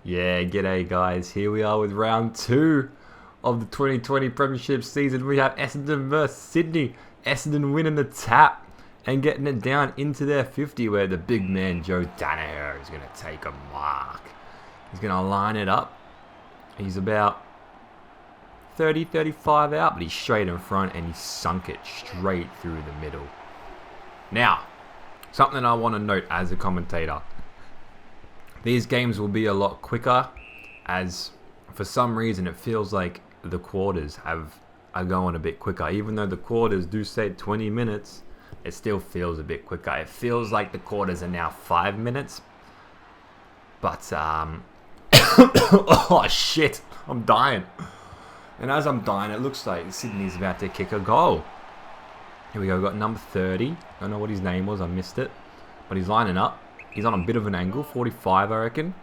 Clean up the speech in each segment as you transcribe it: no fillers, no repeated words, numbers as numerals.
Yeah, g'day guys. Here we are with round 2 of the 2020 Premiership season. We have Essendon versus Sydney. Essendon winning the tap and getting it down into their 50 where the big man Joe Danaher is going to take a mark. He's going to line it up. He's about 30-35 out, but he's straight in front and he sunk it straight through the middle. Now, something I want to note as a commentator. These games will be a lot quicker as for some reason it feels like the quarters are going a bit quicker. Even though the quarters do say 20 minutes, it still feels a bit quicker. It feels like the quarters are now 5 minutes. But, oh shit, I'm dying. And as I'm dying, it looks like Sydney's about to kick a goal. Here we go, we've got number 30. I don't know what his name was, I missed it. But he's lining up. He's on a bit of an angle, 45 I reckon. And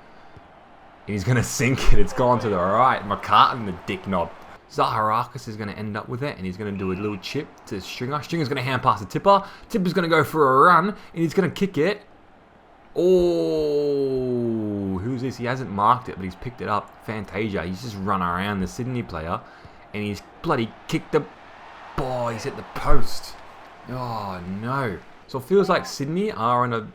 he's going to sink it. It's gone to the right. McCartan, the dick knob. Zaharakis is going to end up with it. And he's going to do a little chip to Stringer. Stringer's going to hand pass to Tipper. Tipper's going to go for a run. And he's going to kick it. Oh, who's this? He hasn't marked it, but he's picked it up. Fantasia. He's just run around the Sydney player. And he's bloody kicked the... Oh, he's hit the post. Oh, no. So it feels like Sydney are on a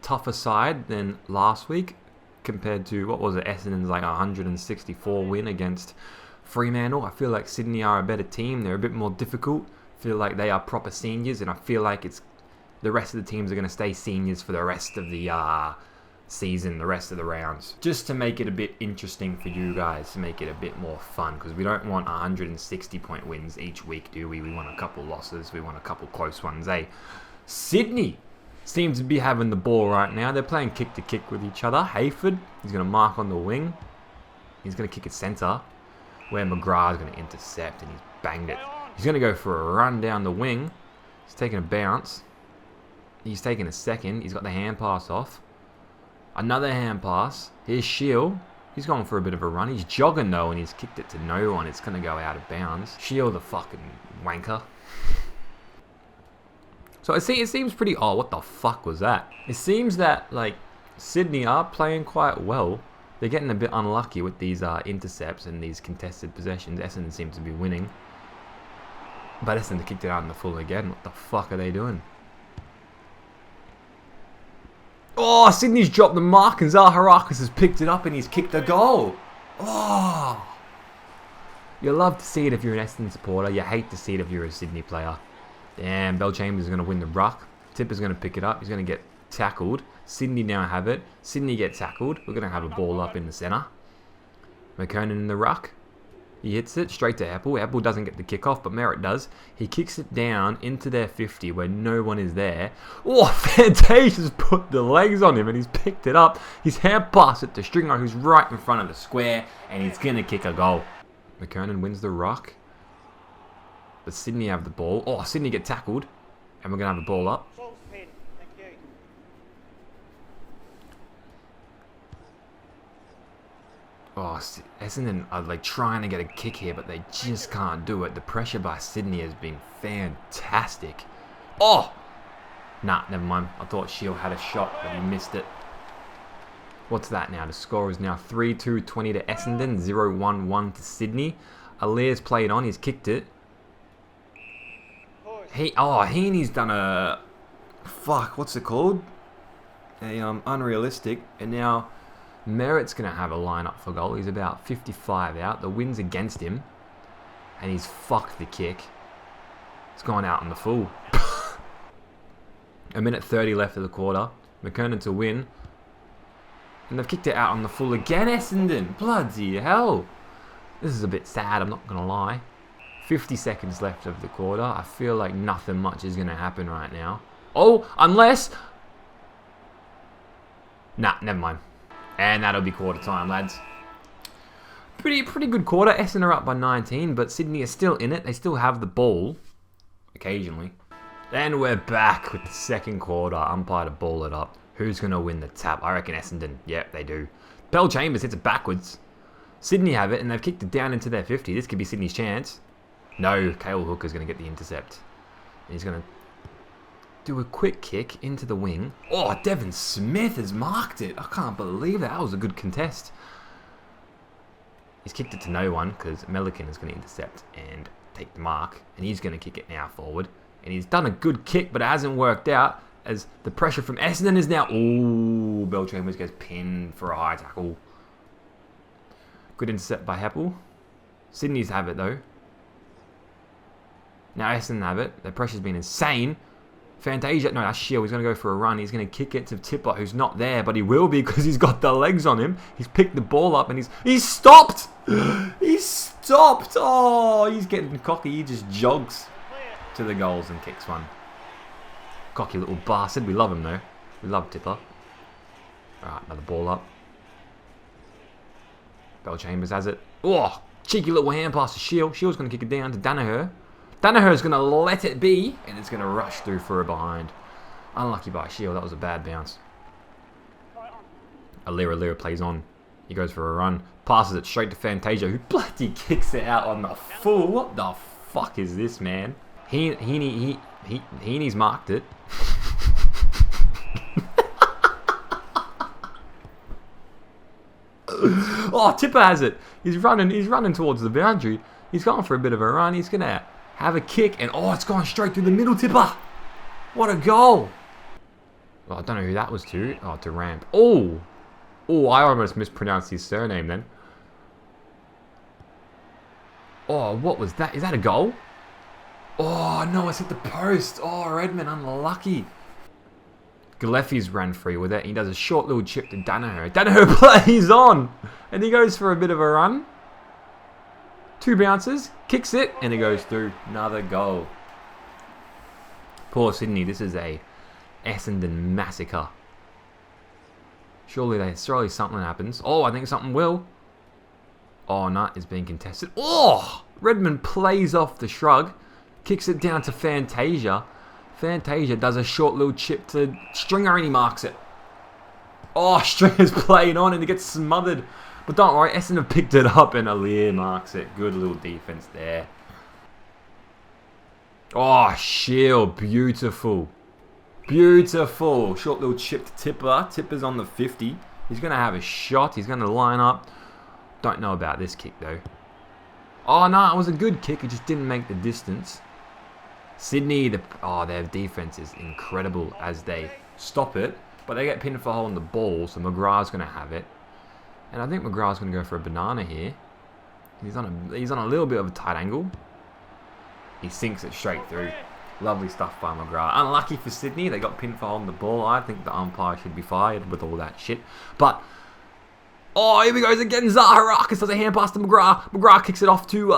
tougher side than last week compared to, what was it, Essendon's like 164 win against Fremantle. I feel like Sydney are a better team. They're a bit more difficult. I feel like they are proper seniors, and I feel like it's the rest of the teams are going to stay seniors for the rest of the season, the rest of the rounds. Just to make it a bit interesting for you guys, to make it a bit more fun, because we don't want 160-point wins each week, do we? We want a couple losses. We want a couple close ones, eh? Sydney seems to be having the ball right now. They're playing kick to kick with each other. Hayford, he's going to mark on the wing. He's going to kick it centre, where McGrath's going to intercept, and he's banged it. He's going to go for a run down the wing. He's taking a bounce. He's taking a second. He's got the hand pass off. Another hand pass. Here's Shield. He's going for a bit of a run. He's jogging though, and he's kicked it to no one. It's going to go out of bounds. Shield, the fucking wanker. So it seems pretty... Oh, what the fuck was that? It seems that, like, Sydney are playing quite well. They're getting a bit unlucky with these intercepts and these contested possessions. Essendon seems to be winning. But Essendon kicked it out in the full again. What the fuck are they doing? Oh, Sydney's dropped the mark and Zaharakis has picked it up and he's kicked a goal. Oh. You love to see it if you're an Essendon supporter. You hate to see it if you're a Sydney player. Damn, Bell Chambers is going to win the ruck. Tipper's going to pick it up. He's going to get tackled. Sydney now have it. Sydney get tackled. We're going to have a ball up in the centre. McKernan in the ruck. He hits it straight to Apple. Apple doesn't get the kick off, but Merritt does. He kicks it down into their 50 where no one is there. Oh, Fantasia's put the legs on him and he's picked it up. He's hand passed it to Stringer, who's right in front of the square, and he's going to kick a goal. McKernan wins the ruck. But Sydney have the ball. Oh, Sydney get tackled. And we're going to have a ball up. Oh, Essendon are like trying to get a kick here, but they just can't do it. The pressure by Sydney has been fantastic. Oh! Nah, never mind. I thought Shield had a shot, but he missed it. What's that now? The score is now 3-2-20 to Essendon, 0-1-1 to Sydney. Alir's played on. He's kicked it. Heaney's done a... Fuck, what's it called? Unrealistic. And now Merritt's going to have a line-up for goal. He's about 55 out. The wind's against him. And he's fucked the kick. It's gone out on the full. A minute 30 left of the quarter. McKernan to win. And they've kicked it out on the full again, Essendon. Bloody hell. This is a bit sad, I'm not going to lie. 50 seconds left of the quarter. I feel like nothing much is going to happen right now. Oh, unless... Nah, never mind. And that'll be quarter time, lads. Pretty good quarter. Essendon are up by 19, but Sydney is still in it. They still have the ball. Occasionally. And we're back with the second quarter. Umpire to ball it up. Who's going to win the tap? I reckon Essendon. Yep, they do. Bell Chambers hits it backwards. Sydney have it, and they've kicked it down into their 50. This could be Sydney's chance. No, Cale Hooker's going to get the intercept. And he's going to do a quick kick into the wing. Oh, Devon Smith has marked it. I can't believe that. That was a good contest. He's kicked it to no one because Melican is going to intercept and take the mark. And he's going to kick it now forward. And he's done a good kick, but it hasn't worked out as the pressure from Essendon is now... Ooh, Belchambers gets pinned for a high tackle. Good intercept by Heppel. Sydney's have it though. Now Essendon have it. Their pressure's been insane. Fantasia, no, that's Shield. He's going to go for a run. He's going to kick it to Tipper, who's not there, but he will be because he's got the legs on him. He's picked the ball up and he's stopped. He's stopped. Oh, he's getting cocky. He just jogs to the goals and kicks one. Cocky little bastard. We love him though. We love Tipper. Alright, another ball up. Belchambers has it. Oh, cheeky little hand pass to Shield. Shield's going to kick it down to Danaher. Danaher's going to let it be, and it's going to rush through for a behind. Unlucky by Shield. That was a bad bounce. Alira plays on. He goes for a run. Passes it straight to Fantasia, who bloody kicks it out on the full. What the fuck is this, man? Heaney's marked it. Oh, Tipper has it. He's running towards the boundary. He's going for a bit of a run. He's going to have a kick, and oh, it's gone straight through the middle, Tipper. What a goal. Oh, I don't know who that was to. Oh, to Ramp. Oh, I almost mispronounced his surname then. Oh, what was that? Is that a goal? Oh, no, it's hit the post. Oh, Redmond, unlucky. Gillespie's ran free with it. He does a short little chip to Danaher. Danaher plays on, and he goes for a bit of a run. 2 bounces, kicks it, and it goes through. Another goal. Poor Sydney. This is a Essendon massacre. Surely something happens. Oh, I think something will. Oh, no, it's being contested. Oh, Redmond plays off the shrug. Kicks it down to Fantasia. Fantasia does a short little chip to Stringer, and he marks it. Oh, Stringer's playing on, and he gets smothered. But don't worry, Essendon picked it up, and Alir marks it. Good little defense there. Oh, Shield. Beautiful. Beautiful. Short little chip to Tipper. Tipper's on the 50. He's going to have a shot. He's going to line up. Don't know about this kick, though. Oh, no, it was a good kick. It just didn't make the distance. Sydney, their defense is incredible as they stop it. But they get pinned for holding the ball, so McGrath's going to have it. And I think McGrath's going to go for a banana here. He's on a little bit of a tight angle. He sinks it straight through. Lovely stuff by McGrath. Unlucky for Sydney. They got pinned for holding the ball. I think the umpire should be fired with all that shit. But, oh, here we go again. Zaharakis does a hand pass to McGrath. McGrath kicks it off to,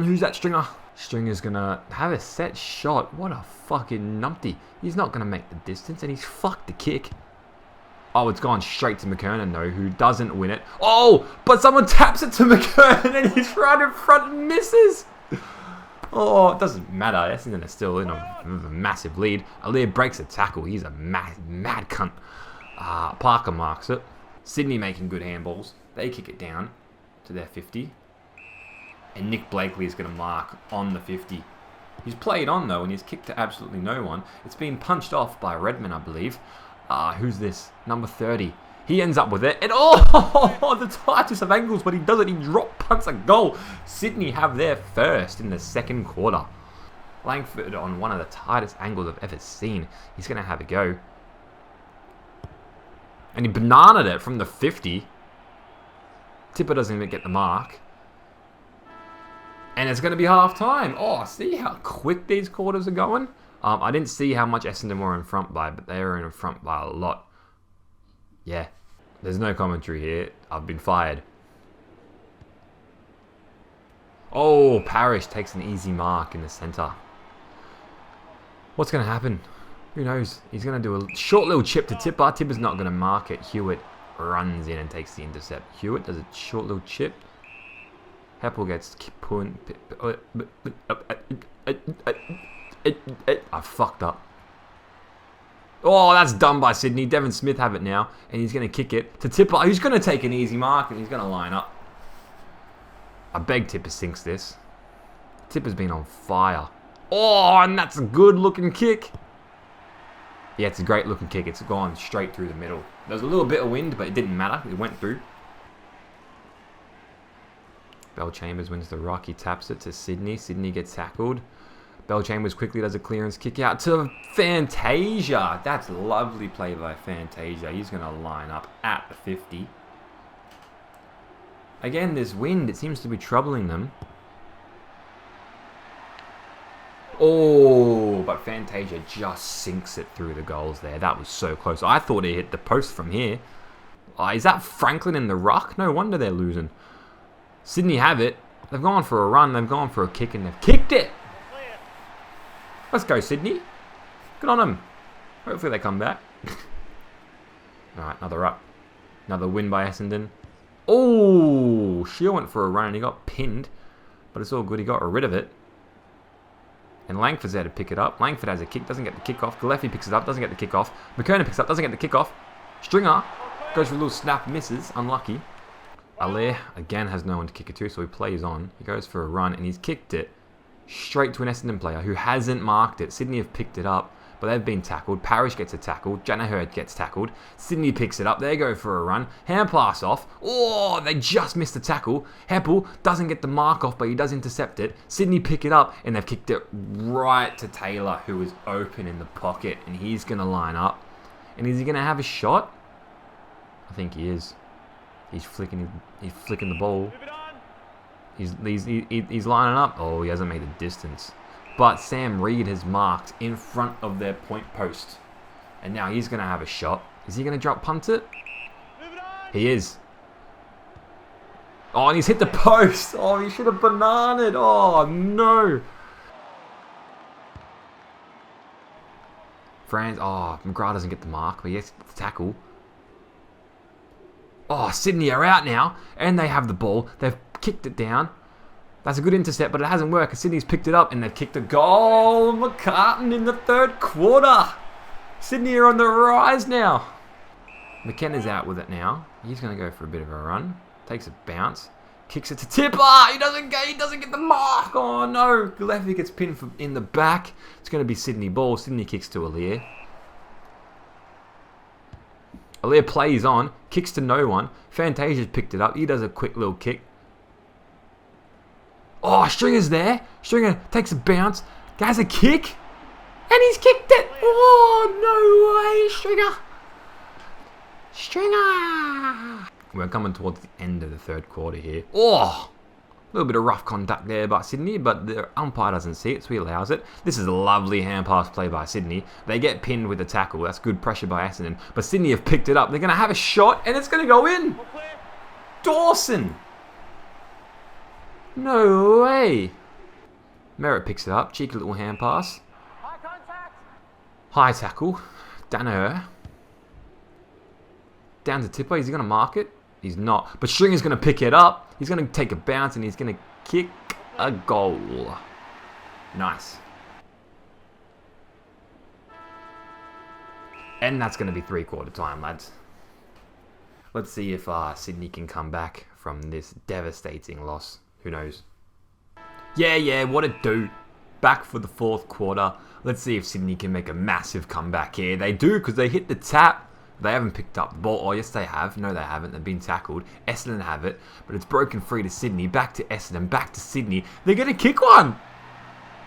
who's that, Stringer? Stringer's going to have a set shot. What a fucking numpty. He's not going to make the distance, and he's fucked the kick. Oh, it's gone straight to McKernan, though, who doesn't win it. Oh, but someone taps it to McKernan, and he's right in front and misses. Oh, it doesn't matter. Essendon is still in a massive lead. Alir breaks a tackle. He's a mad cunt. Parker marks it. Sydney making good handballs. They kick it down to their 50. And Nick Blakely is going to mark on the 50. He's played on, though, and he's kicked to absolutely no one. It's been punched off by Redmond, I believe. Who's this? Number 30. He ends up with it. And oh, the tightest of angles, but he does it. He drop punts a goal. Sydney have their first in the second quarter. Langford on one of the tightest angles I've ever seen. He's going to have a go. And he bananaed it from the 50. Tipper doesn't even get the mark. And it's going to be half time. Oh, see how quick these quarters are going? I didn't see how much Essendon were in front by, but they were in front by a lot. Yeah, there's no commentary here. I've been fired. Oh, Parrish takes an easy mark in the centre. What's going to happen? Who knows? He's going to do a short little chip to Tipper. Tipper's not going to mark it. Hewitt runs in and takes the intercept. Hewitt does a short little chip. Heppel gets put. I fucked up. Oh, that's done by Sydney. Devon Smith have it now. And he's going to kick it to Tipper, who's going to take an easy mark, and he's going to line up. I beg Tipper sinks this. Tipper's been on fire. Oh, and that's a good-looking kick. Yeah, it's a great-looking kick. It's gone straight through the middle. There was a little bit of wind, but it didn't matter. It went through. Bell Chambers wins the rock. He taps it to Sydney. Sydney gets tackled. Bell Chambers quickly does a clearance kick out to Fantasia. That's lovely play by Fantasia. He's going to line up at the 50. Again, this wind, it seems to be troubling them. Oh, but Fantasia just sinks it through the goals there. That was so close. I thought he hit the post from here. Is that Franklin in the ruck? No wonder they're losing. Sydney have it. They've gone for a run. They've gone for a kick and they've kicked it. Let's go, Sydney. Good on them. Hopefully they come back. Alright, another up. Another win by Essendon. Oh, Shield went for a run and he got pinned. But it's all good. He got rid of it. And Langford's there to pick it up. Langford has a kick, doesn't get the kick off. Gillespie picks it up, doesn't get the kick off. McKernan picks it up, doesn't get the kick off. Stringer goes for a little snap, misses. Unlucky. Allaire, again, has no one to kick it to, so he plays on. He goes for a run, and he's kicked it straight to an Essendon player who hasn't marked it. Sydney have picked it up, but they've been tackled. Parrish gets a tackle. Janaher gets tackled. Sydney picks it up. They go for a run. Hand pass off. Oh, they just missed the tackle. Heppel doesn't get the mark off, but he does intercept it. Sydney pick it up, and they've kicked it right to Taylor, who is open in the pocket, and he's going to line up. And is he going to have a shot? I think he is. He's flicking the ball. He's lining up. Oh, he hasn't made the distance. But Sam Reid has marked in front of their point post. And now he's going to have a shot. Is he going to drop punt it? He is. Oh, and he's hit the post. Oh, he should have bananaed. Oh, no. Franz. Oh, McGrath doesn't get the mark, but he gets the tackle. Oh, Sydney are out now, and they have the ball. They've kicked it down. That's a good intercept, but it hasn't worked. Sydney's picked it up, and they've kicked a goal. McCartan in the third quarter. Sydney are on the rise now. McKenna's out with it now. He's going to go for a bit of a run. Takes a bounce. Kicks it to Tipper. He doesn't get the mark. Oh, no. Gillespie gets pinned in the back. It's going to be Sydney ball. Sydney kicks to Allaire. Allaire plays on, kicks to no one. Fantasia's picked it up. He does a quick little kick. Oh, Stringer's there. Stringer takes a bounce, has a kick, and he's kicked it. Oh, no way, Stringer. Stringer. We're coming towards the end of the third quarter here. Oh, a little bit of rough contact there by Sydney, but the umpire doesn't see it, so he allows it. This is a lovely hand pass play by Sydney. They get pinned with the tackle. That's good pressure by Essendon. But Sydney have picked it up. They're going to have a shot, and it's going to go in. Dawson. No way. Merritt picks it up. Cheeky little hand pass. High tackle. Danaher. Down to Tipper. Is he going to mark it? He's not. But Stringer's going to pick it up. He's going to take a bounce and he's going to kick a goal. Nice. And that's going to be three-quarter time, lads. Let's see if Sydney can come back from this devastating loss. Who knows? Yeah, what it do. Back for the fourth quarter. Let's see if Sydney can make a massive comeback here. They do, because they hit the tap. They haven't picked up the ball. Oh, yes, they have. No, they haven't. They've been tackled. Essendon have it, but it's broken free to Sydney. Back to Essendon. Back to Sydney. They're going to kick one.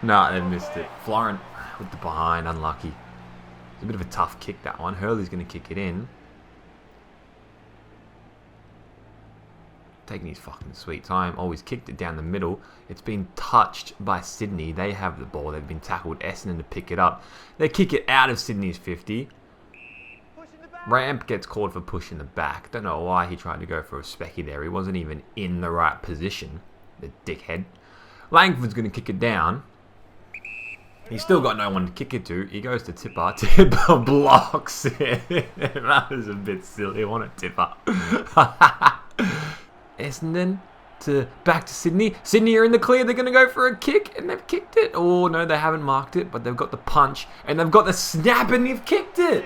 No, they missed it. Florent with the behind. Unlucky. It's a bit of a tough kick, that one. Hurley's going to kick it in. Taking his fucking sweet time. Oh, he's kicked it down the middle. It's been touched by Sydney. They have the ball. They've been tackled. Essendon to pick it up. They kick it out of Sydney's 50. Ramp gets called for pushing the back. Don't know why he tried to go for a specky there. He wasn't even in the right position. The dickhead. Langford's going to kick it down. He's still got no one to kick it to. He goes to Tipper. Tipper blocks it. That was a bit silly. What a Tipper. Essendon back to Sydney. Sydney are in the clear. They're going to go for a kick, and they've kicked it. Oh, no, they haven't marked it, but they've got the punch, and they've got the snap, and they've kicked it.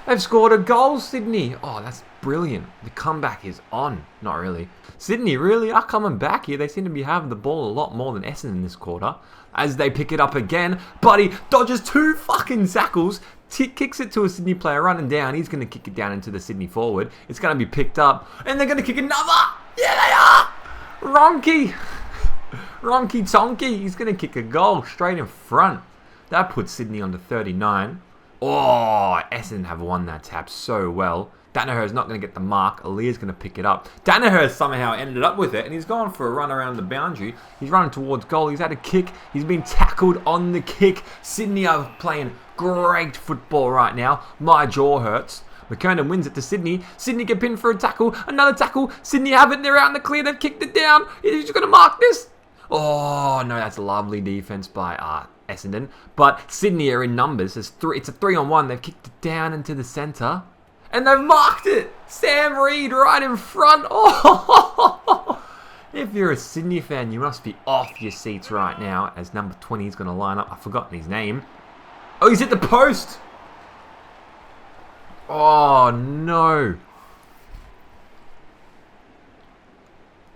They've scored a goal, Sydney. Oh, that's brilliant. The comeback is on. Not really. Sydney really are coming back here. They seem to be having the ball a lot more than Essendon this quarter. As they pick it up again. Buddy dodges two fucking tackles. Kicks it to a Sydney player running down. He's going to kick it down into the Sydney forward. It's going to be picked up. And they're going to kick another. Yeah, they are. Ronky! Ronky Tonky. He's going to kick a goal straight in front. That puts Sydney on to 39. Oh, Essendon have won that tap so well. Danaher's not going to get the mark. Alia's going to pick it up. Danaher somehow ended up with it, and he's gone for a run around the boundary. He's running towards goal. He's had a kick. He's been tackled on the kick. Sydney are playing great football right now. My jaw hurts. McKernan wins it to Sydney. Sydney get pinned for a tackle. Another tackle. Sydney have it. They're out in the clear. They've kicked it down. He's going to mark this. Oh, no, that's a lovely defense by Essendon. But Sydney are in numbers. It's a 3-on-1. They've kicked it down into the centre. And they've marked it! Sam Reid right in front. Oh! If you're a Sydney fan, you must be off your seats right now as number 20 is going to line up. I've forgotten his name. Oh, he's hit the post! Oh, no.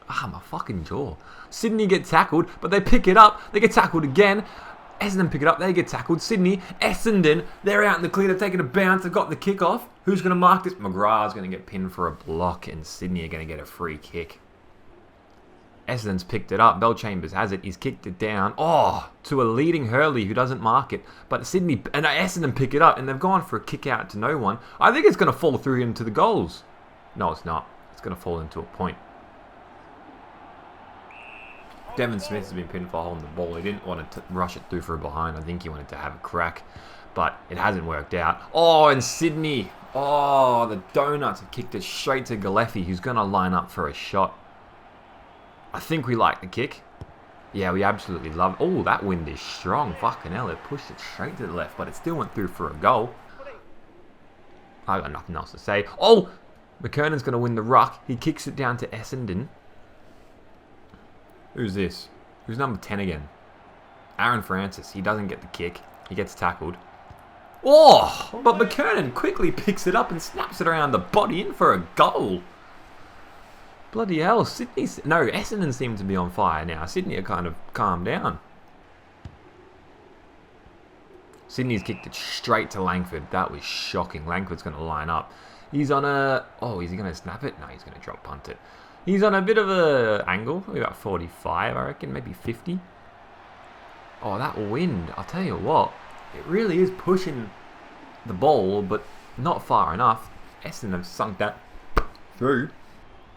My fucking jaw. Sydney get tackled, but they pick it up. They get tackled again. Essendon pick it up, they get tackled. Sydney, Essendon, they're out in the clear, they're taking a bounce, they've got the kickoff. Who's going to mark this? McGrath's going to get pinned for a block, and Sydney are going to get a free kick. Essendon's picked it up, Bell Chambers has it, he's kicked it down. Oh, to a leading Hurley who doesn't mark it. But Sydney and Essendon pick it up, and they've gone for a kick out to no one. I think it's going to fall through into the goals. No, it's not. It's going to fall into a point. Devon Smith has been pinned for holding the ball. He didn't want to rush it through for a behind. I think he wanted to have a crack, but it hasn't worked out. Oh, and Sydney. Oh, the Donuts have kicked it straight to Gillespie, who's going to line up for a shot. I think we like the kick. Yeah, we absolutely love it. Oh, that wind is strong. Fucking hell, it pushed it straight to the left, but it still went through for a goal. I got nothing else to say. Oh, McKernan's going to win the ruck. He kicks it down to Essendon. Who's this? Who's number 10 again? Aaron Francis. He doesn't get the kick. He gets tackled. Oh! But McKernan quickly picks it up and snaps it around the body in for a goal. Bloody hell. Essendon seem to be on fire now. Sydney are kind of calmed down. Sydney's kicked it straight to Langford. That was shocking. Langford's going to line up. He's on a... Oh, is he going to snap it? No, he's going to drop punt it. He's on a bit of a angle, probably about 45, I reckon, maybe 50. Oh, that wind, I'll tell you what, it really is pushing the ball, but not far enough. Essendon have sunk that through.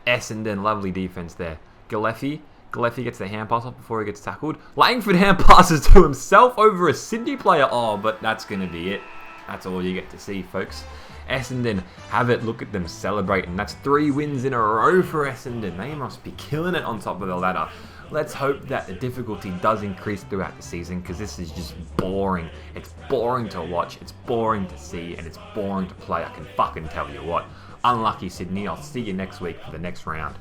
Essendon, lovely defense there. Gillespie gets the hand pass off before he gets tackled. Langford hand passes to himself over a Sydney player. Oh, but that's going to be it. That's all you get to see, folks. Essendon have it. Look at them celebrating. That's 3 wins in a row for Essendon. They must be killing it on top of the ladder. Let's hope that the difficulty does increase throughout the season, because this is just boring. It's boring to watch, it's boring to see, and it's boring to play. I can fucking tell you what. Unlucky Sydney. I'll see you next week for the next round.